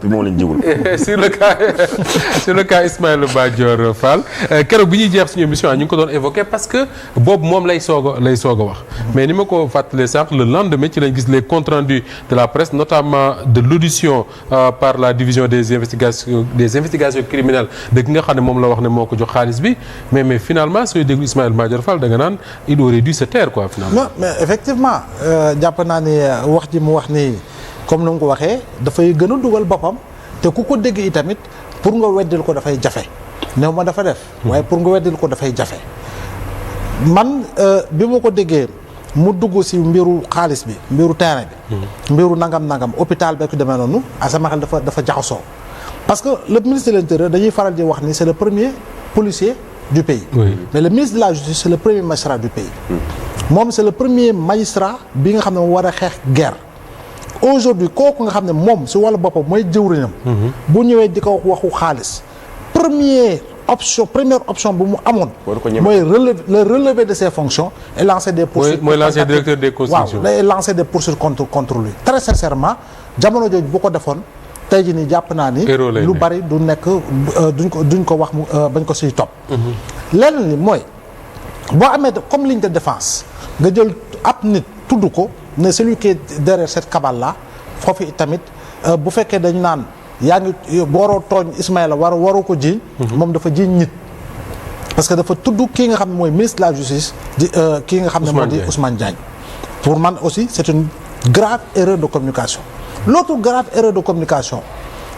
noppi moom lañ jigul. sur le cas Ismaïla Madior Fall keroog bi ñuy jeex suñu émission ñu ngi ko doon évoqué parce que boobu moom lay soog a wax mais ni ma ko fàttalee sànq le lendemain ci lañ gis les comptes rendus de la presse notamment de l'audition par la division des investigations criminelles de ki nga xam ne moom la wax ne moo ko jox xaalis bi mais finalement sooy déglu Ismaïla Madior Fall da nga naan il aurait dû se taire quoi finalement. non mais effectivement jàpp naa ni wax ji mu wax ni comme ni nga ko waxee dafay gën a dugal boppam te ku ko dégg itamit pour nga weddil ko dafay jafe néew ma dafa def waaye pour nga weddil ko dafay jafe man bi ma ko déggee mu dugg ci mbiru xaalis bi mbiru terrain bi mbiru nangam hôpital beeku demee noonu sama xel dafa jaxasoo parce que le ministre de l'Intérieur dañuy faral di wax ni c'est le premier policier du pays mais le ministre de la Justice c'est le premier magistrat du pays moom c'est le premier magistrat bi nga xam ne mu war a xeex guerre aujourd'hui kooku nga xam ne moom si wàllu boppam mooy jëwriñam bu ñëwee di ko waxu xaalis première option bu mu amoon mooy relever de ses fonctions et lancer des poursuites mooy l'ancien directeur des constructions waaw et lancer des poursuites contre lui très sincèrement jamono jooju bu ko defoon tey jii nii jàpp naa ni lu bari du nekk duñ ko wax bañ ko siy topp leneen li mooy boo amee comme ligne de défense nga jël ab nit tudd ko ne celui qui est derrière cette cabale là foofu tamit bu fekkee dañu naan yaa ngi waroo tooñ Ismaïla waroo ko jiiñ moom dafa jiiñ nit parce que dafa tudd kii nga xam ne mooy ministre de la justice di kii nga xam ne moo di Ousmane Diagne pour man aussi c'est une grave erreur de communication l'autre grave erreur de communication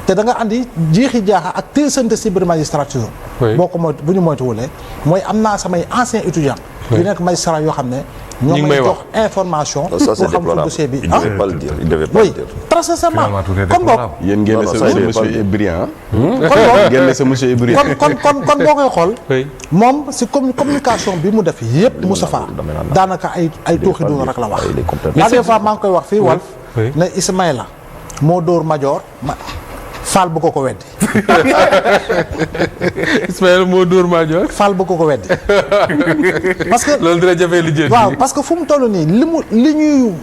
te da nga andi jiixi jaaxa ak téesante ci biir magistrature boo ko bu ñu moytuwulee mooy am naa samay anciens étudiants yu nekk magistrat yoo xam ne ñoo may jox information pour xam fu dossier bi il devait pas le dire il devait pas le dire très sincèrement kon boog yéen ngeen sa monsieur est brillant ngeen sa monsieur est brillant kon boo koy xool moom ci communication bi mu def yépp Moustapha daanaka ay tuuxi duna rek la wax la des fois maa ngi koy wax fii Walf ne Ismaïla moo dóor Madior Fall bu ko weddi Ismaïla moo dóor Madior Fall bu ko weddi parce que loolu dina jafee liggéey waaw parce que fu mu toll nii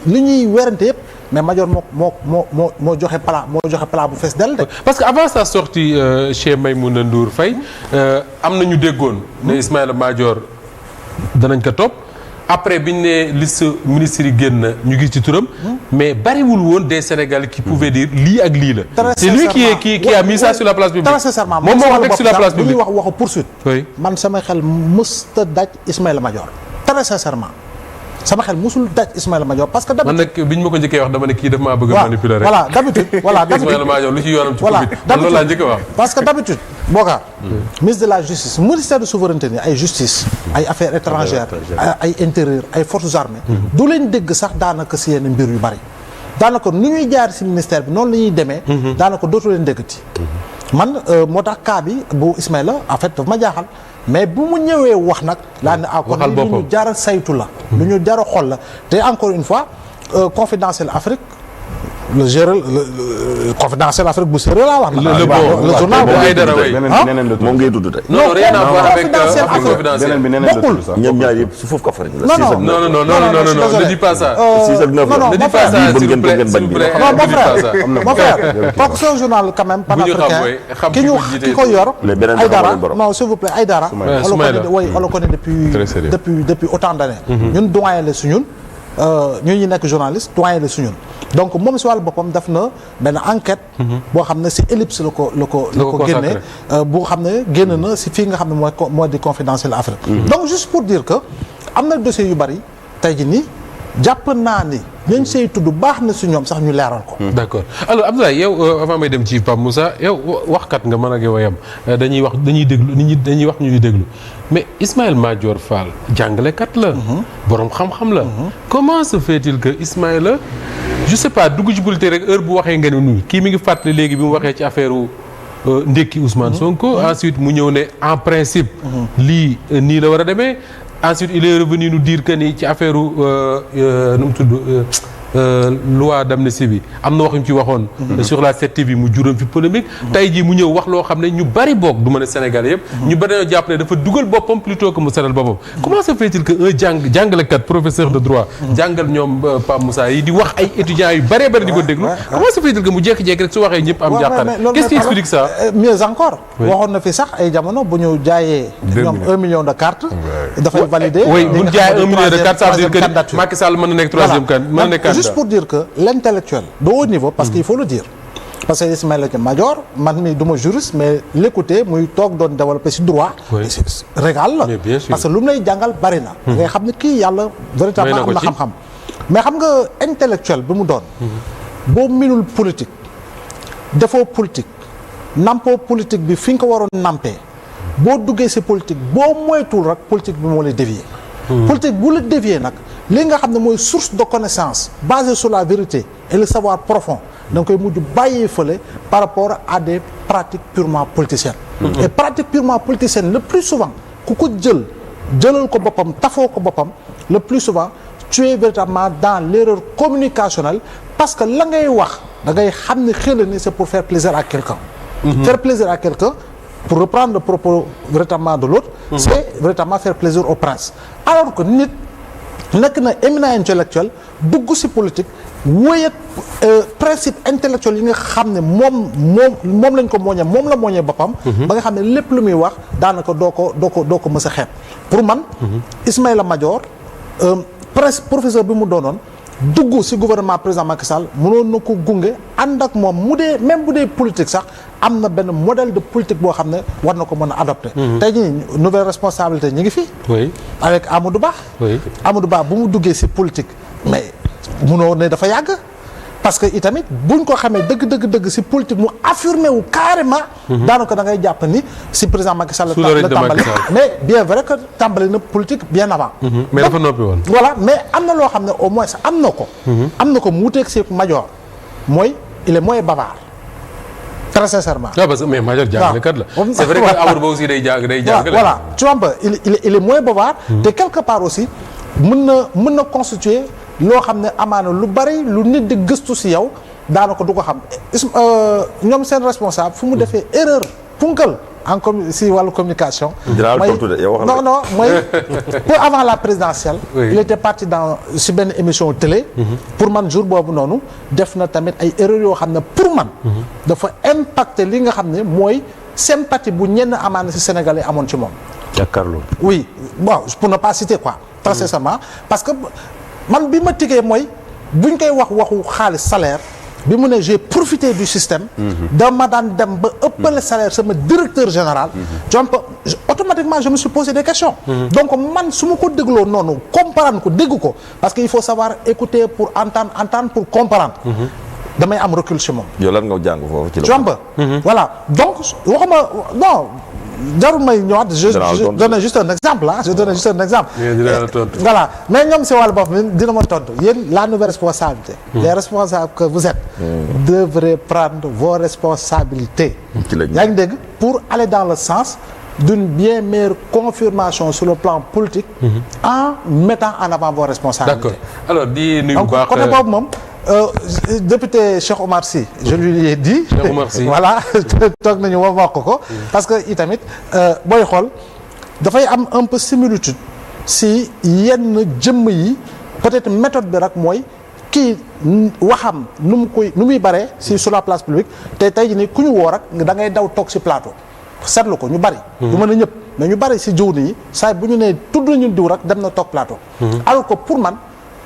li ñuy werante yëpp mais Madior moo joxe plat bu fees del de parce que avant sa sortie chez Maïmouna Ndour Faye am na ñu déggoon ne Ismaïla Madior danañ ko topp après bi ñu ne liste ministres yi génn ñu gis ci turam mais bariwul woon des Sénégalais qui pouvaient dire lii ak lii la. c'est lui qui a mis ça sur la place publique. très sincèrement moom moo wax teg sur la place publique bu ñuy wax waxu poursuite. man sama xel mësta daj Ismaïla Madior très sincèrement sama xel mësul daj Ismaïla Madior parce que. man nag bi ñu ma ko njëkkee wax dama ne kii daf maa bëgg a manipuler rek. voilà d'habitude Ismaïla Madior lu ci yoonam ci Covid. man loolu laa njëkk a wax. parce que d'habitude Bokar ministre de la justice ministère de souveraineté ni ay justice ay affaires étrangères ay intérieur ay forces armées du leen dégg sax daanaka si yenn mbir yu bari daanaka nu ñuy jaar si ministère bi noonu la ñuy demee daanaka dootu leen déggati man moo tax cas bi bu Ismaïla en fait daf ma jaaxal mais bu mu ñëwee wax nag laa ne kon lu ñu jar a saytu la lu ñu jar a xool la te encore une fois Confidentiel Afrique le Confidentiel Afrique bu sérieux laa wax. le journal bu Aïdara way moom ngay tudd tey. non rien à voir avec Confidentiel bokkul ñoom ñaar yëpp su foofu Kaffrine la. non ne dis pas ça. 6 ak 9 la. ne dis pas ça s'il vous plaît mon frère kooku c'est un journal quand même panafricain ki ko yor Aïdara non s'il vous plaît Aïdara on le connaît depuis autant d'années ñun doyen la su ñun ñu nekk journaliste doyen la su ñun donc moom si wàllu boppam def na benn enquête boo xam ne si ellipse la ko génne boo xam ne génn na si fii nga xam ne mooy di Confidentiel Afrique donc juste pour dire que am na dossier yu bari tey ji nii jàpp naa ni ñooñ say tudd baax na si ñoom sax ñu leeral ko d'accord alors Abdoulaye yow avant may dem ci Pape Moussa yow waxkat nga mën ak yow yam dañuy wax dañuy déglu nit ñi dañuy wax ñuy déglu mais Ismaïla Madior Fall jàngalekat la boroom xam-xam la comment se fait-il que Ismaïla je sais pas dugg ci politique rek heure bu waxee nga ne nuyu kii mi ngi fàttali léegi bi mu waxee ci affaire ndekki Ousmane Sonko ensuite mu ñëw ne en principe lii nii la war a demee ensuite il est revenu nous dire que ni ci affaire nu mu tudd loi d'amnistie bi am na wax ñu ci waxoon. sur la 7TV mu juróom fi polémique. tey jii mu ñëw wax loo xam ne ñu bari boog du ma ne Sénégal yëpp. ñu bari dañoo jàpp ne dafa dugal boppam plutôt que mu setal boppam. comment se fait-il que un jàngalekat professeur de droit. jàngal ñoom Pape Moussa yi di wax ay étudiants yu bari di ko déglu. comment se fait-il que mu jékki-jékki rek su waxee ñëpp am jàqare. qu'est-ce qui explique ça. mieux encore. waxoon na fi sax ay jamono bu ñu jaayee. ñoom 1 million de cartes. dafay valider. oui bu ñu jaayee 1 million de cartes ça veut dire que Macky Sall mën na nekk troisième candidat mën na nekk candidat. juste pour dire que l'intellectuel de haut niveau parce qu'il faut le dire. parce que Ismaïla Madior man mi du ma juriste mais l'écouter muy toog doon développer ci droit. régal la parce que lu mu lay jàngal bari na. ngay xam ne kii yàlla véritablement am na xam-xam. mais xam nga intellectuel bi mu doon. boo minul politique. defoo politique. nampoo politique bi fi nga ko waroon nampee. boo duggee ci politique boo moytuwul rek politique bi moo lay dévier. politique bu la dévier nag li nga xam ne mooy source de connaissance basée sur la vérité et le savoir profond da nga koy mujj bàyyee fële par rapport à des pratiques purement politiciennes. et pratiques purement politiciennes le plus souvent ku ko jëlal ko boppam tafoo ko boppam le plus souvent tu es véritablement dans l'erreur communicationnelle parce que la ngay wax da ngay xam ne xel ni c'est pour faire plaisir à quelqu'un. faire plaisir à quelqu'un pour reprendre le propos véritablement de l'autre c'est véritablement faire plaisir au prince alors que nit nekk na éminent intellectuel dugg ci politique wóoy ak principe intellectuel yi nga xam ne moom lañ ko mooñee moom la mooñee boppam ba nga xam ne lépp lu muy wax daanaka doo ko mës a xeeb pour man Ismaïla Madior professeur bi mu doonoon dugg ci gouvernement président Macky Sall mënoon na ko gunge ànd ak moom mu dee même bu dee politique sax am na benn modèle de politique boo xam ne war na ko mën a adopter. tey jii nouvelle responsabilité ñi ngi fi. oui avec Amadou Ba. oui Amadou Ba bu mu duggee ci politique mais mënoo ne dafa yàgg. parce que itamit buñ ko xamee dëgg ci politique mu affirmé wu carrément. daanaka da ngay jàpp ni ci président Macky Sall la tàmbali mais bien vrai que tàmbali na politique bien avant. mais dafa noppi woon. voilà mais am na loo xam ne au moins am na ko. am na ko mu wuteeg ci Madior mooy il est moins bavard. très sincèrement. non parce que mais Madior jàngalekat la. c'est vrai que Amadou Ba aussi day jàngale. voilà tu vois il est moins bavard. te quelque part aussi mën na constituer. loo xam ne amaana lu bari lu nit di gëstu ci yow daanaka du ko xam ñoom seen responsable fu mu defee erreur punkal ci wàllu communication. mooy peu avant la présidentielle. il était parti ci benn émission télé. pour man jour boobu noonu def na tamit ay erreurs yoo xam ne pour man. dafa impacter li nga xam ne mooy sympathie bu ñenn amaana ci Sénégalais amoon ci moom. jàkkaarloo. oui bon pour ne pas citer quoi. très sincèrement parce que. man bi ma tigee mooy buñ koy waxu xaalis salaire bi mu ne j'ai profité du système dama daan dem ba ëppale salaire sama directeur général donc automatiquement je me suis posé des questions donc man su ma ko dégloo noonu comprendre ko dégg ko parce que il faut savoir écouter pour entendre pour comprendre damay am recul ci moom yow lan nga jàng foofu ci la jomba voilà donc waxuma non jarul may ñëwaat je donne juste un exemple voilà mais ñoom si wàllu bopp dina ma tontu yéen la nouvelle responsabilité les responsables que vous êtes devrez prendre vos responsabilités yaa ngi dégg pour aller dans le sens d'une bien meilleure confirmation sur le plan politique en mettant en avant vos responsabilités d'accord alors di nuyu bu baax côté boobu moom député Cheikh Omar Sy je lui ai dit Cheikh Omar Sy voilà toog nañu wa wax ko parce que itamit booy xool dafay am un peu similitude si yenn jëmm yi peut-être méthode bi rek mooy kii waxam nu muy baree si sur la place publique te tey jii nii ku ñu woo rek da ngay daw toog si plateau seetlu ko ñu bari du mën a ñëpp mais ñu bari si jiw yi saa bu ñu nee tudd nañu diw rek dem na toog plateau alors que pour man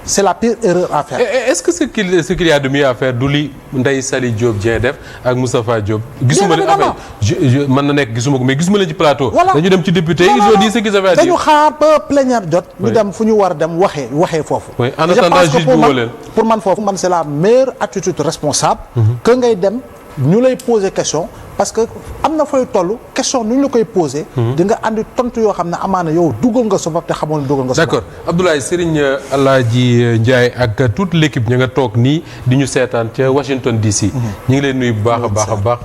c'est la pire erreur à faire. Est-ce que ce qu'il y a de mieux à faire du li Ndeye Saly Diop Dieng def ak Moustapha Diop. gisuma leen affaire mën na nekk gisuma ko mais gisuma leen ci plateau. voilà dañu dem ci député ils ont dit ce qu'ils avaient à dire. dañu xaar ba plénière jot. ñu dem fu ñu war a dem waxee foofu. oui en attendant juge bi woo leen pour man foofu man c'est la meilleure attitude responsable. que ngay dem ñu lay poser question. parce que am na fooy toll question nu ñu la koy posé. di nga andi tontu yoo xam ne amaana yow dugal nga sa bopp te xamoon ne dugal nga sa bopp. d'accord Abdoulaye Serigne Alaaji Ndiaye ak toute l'équipe ña nga toog nii di ñu seetaan ca Washington DC. ñu ngi leen nuyu bu baax a baax a baax.